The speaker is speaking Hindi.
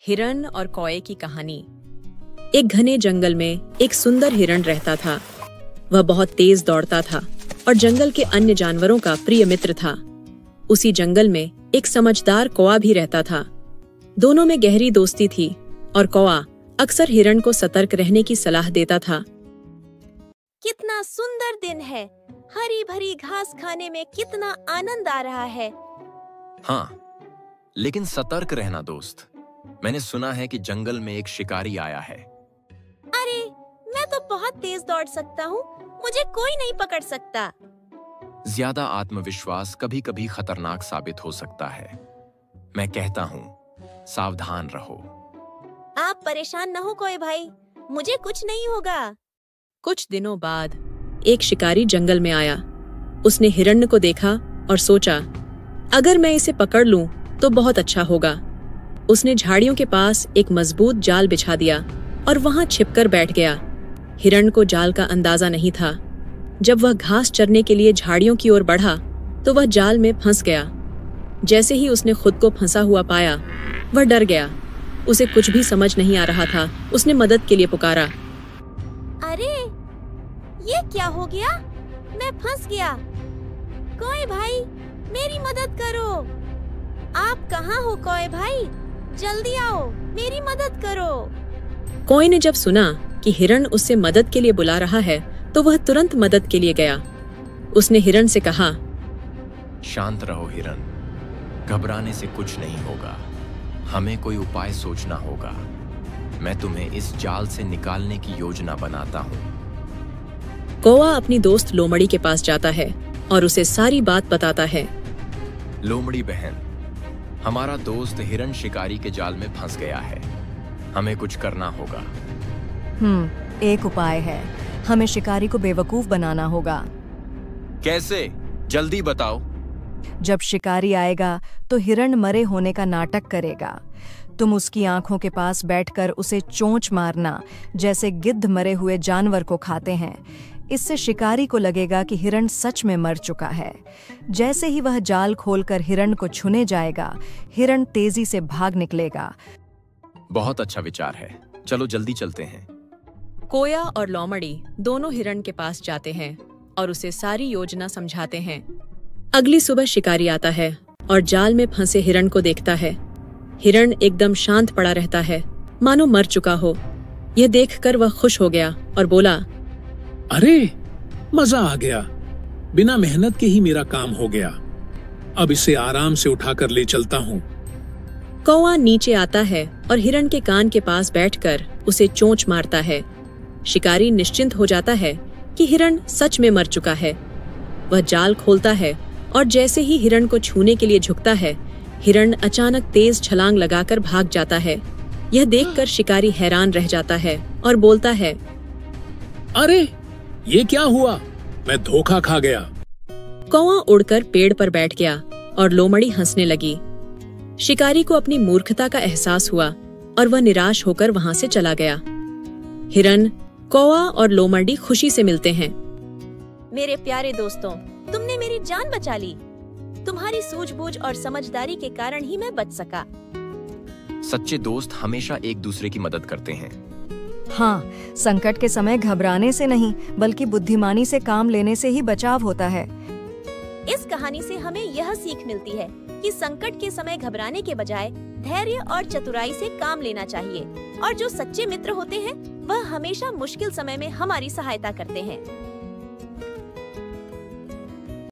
हिरण और कौए की कहानी। एक घने जंगल में एक सुंदर हिरण रहता था। वह बहुत तेज दौड़ता था और जंगल के अन्य जानवरों का प्रिय मित्र था। उसी जंगल में एक समझदार कौआ भी रहता था। दोनों में गहरी दोस्ती थी और कौआ अक्सर हिरण को सतर्क रहने की सलाह देता था। कितना सुंदर दिन है, हरी भरी घास खाने में कितना आनंद आ रहा है। हाँ, लेकिन सतर्क रहना दोस्त। मैंने सुना है कि जंगल में एक शिकारी आया है। अरे, मैं तो बहुत तेज दौड़ सकता हूँ, मुझे कोई नहीं पकड़ सकता। ज्यादा आत्मविश्वास कभी-कभी खतरनाक साबित हो सकता है। मैं कहता हूँ, सावधान रहो। आप परेशान न हो कोई भाई, मुझे कुछ नहीं होगा। कुछ दिनों बाद एक शिकारी जंगल में आया। उसने हिरण को देखा और सोचा, अगर मैं इसे पकड़ लूं तो बहुत अच्छा होगा। उसने झाड़ियों के पास एक मजबूत जाल बिछा दिया और वहां छिपकर बैठ गया। हिरण को जाल का अंदाजा नहीं था। जब वह घास चरने के लिए झाड़ियों की ओर बढ़ा तो वह जाल में फंस गया। जैसे ही उसने खुद को फंसा हुआ पाया, वह डर गया। उसे कुछ भी समझ नहीं आ रहा था। उसने मदद के लिए पुकारा। अरे, ये क्या हो गया? मैं फंस गया। कोई भाई, मेरी मदद करो। आप कहाँ हो कोई भाई? जल्दी आओ, मेरी मदद करो। कोई ने जब सुना कि हिरण उससे मदद के लिए बुला रहा है तो वह तुरंत मदद के लिए गया। उसने हिरण से कहा, शांत रहो हिरण, घबराने से कुछ नहीं होगा। हमें कोई उपाय सोचना होगा। मैं तुम्हें इस जाल से निकालने की योजना बनाता हूँ। कौआ अपनी दोस्त लोमड़ी के पास जाता है और उसे सारी बात बताता है। लोमड़ी बहन, हमारा दोस्त हिरण शिकारी के जाल में फंस गया है। हमें कुछ करना होगा। एक उपाय है। हमें शिकारी को बेवकूफ बनाना होगा। कैसे? जल्दी बताओ। जब शिकारी आएगा तो हिरण मरे होने का नाटक करेगा। तुम उसकी आंखों के पास बैठकर उसे चोंच मारना, जैसे गिद्ध मरे हुए जानवर को खाते हैं। इससे शिकारी को लगेगा कि हिरण सच में मर चुका है। जैसे ही वह जाल खोलकर हिरण को छूने जाएगा, हिरण तेजी से भाग निकलेगा। बहुत अच्छा विचार है, चलो जल्दी चलते हैं। कोया और लोमड़ी दोनों हिरण के पास जाते हैं और उसे सारी योजना समझाते हैं। अगली सुबह शिकारी आता है और जाल में फंसे हिरण को देखता है। हिरण एकदम शांत पड़ा रहता है, मानो मर चुका हो। यह देखकर वह खुश हो गया और बोला, अरे, मजा आ गया। बिना मेहनत के ही मेरा काम हो गया। अब इसे आराम से उठाकर ले चलता हूँ। कौआ नीचे आता है और हिरण के कान के पास बैठकर उसे चोंच मारता है। शिकारी निश्चिंत हो जाता है कि हिरण सच में मर चुका है। वह जाल खोलता है और जैसे ही हिरण को छूने के लिए झुकता है, हिरण अचानक तेज छलांग लगाकर भाग जाता है। यह देखकर शिकारी हैरान रह जाता है और बोलता है, अरे, ये क्या हुआ? मैं धोखा खा गया। कौआ उड़कर पेड़ पर बैठ गया और लोमड़ी हंसने लगी। शिकारी को अपनी मूर्खता का एहसास हुआ और वह निराश होकर वहां से चला गया। हिरण, कौआ और लोमड़ी खुशी से मिलते हैं। मेरे प्यारे दोस्तों, तुमने मेरी जान बचा ली। तुम्हारी सूझबूझ और समझदारी के कारण ही मैं बच सका। सच्चे दोस्त हमेशा एक दूसरे की मदद करते हैं। हाँ, संकट के समय घबराने से नहीं, बल्कि बुद्धिमानी से काम लेने से ही बचाव होता है। इस कहानी से हमें यह सीख मिलती है कि संकट के समय घबराने के बजाय धैर्य और चतुराई से काम लेना चाहिए, और जो सच्चे मित्र होते हैं वह हमेशा मुश्किल समय में हमारी सहायता करते हैं।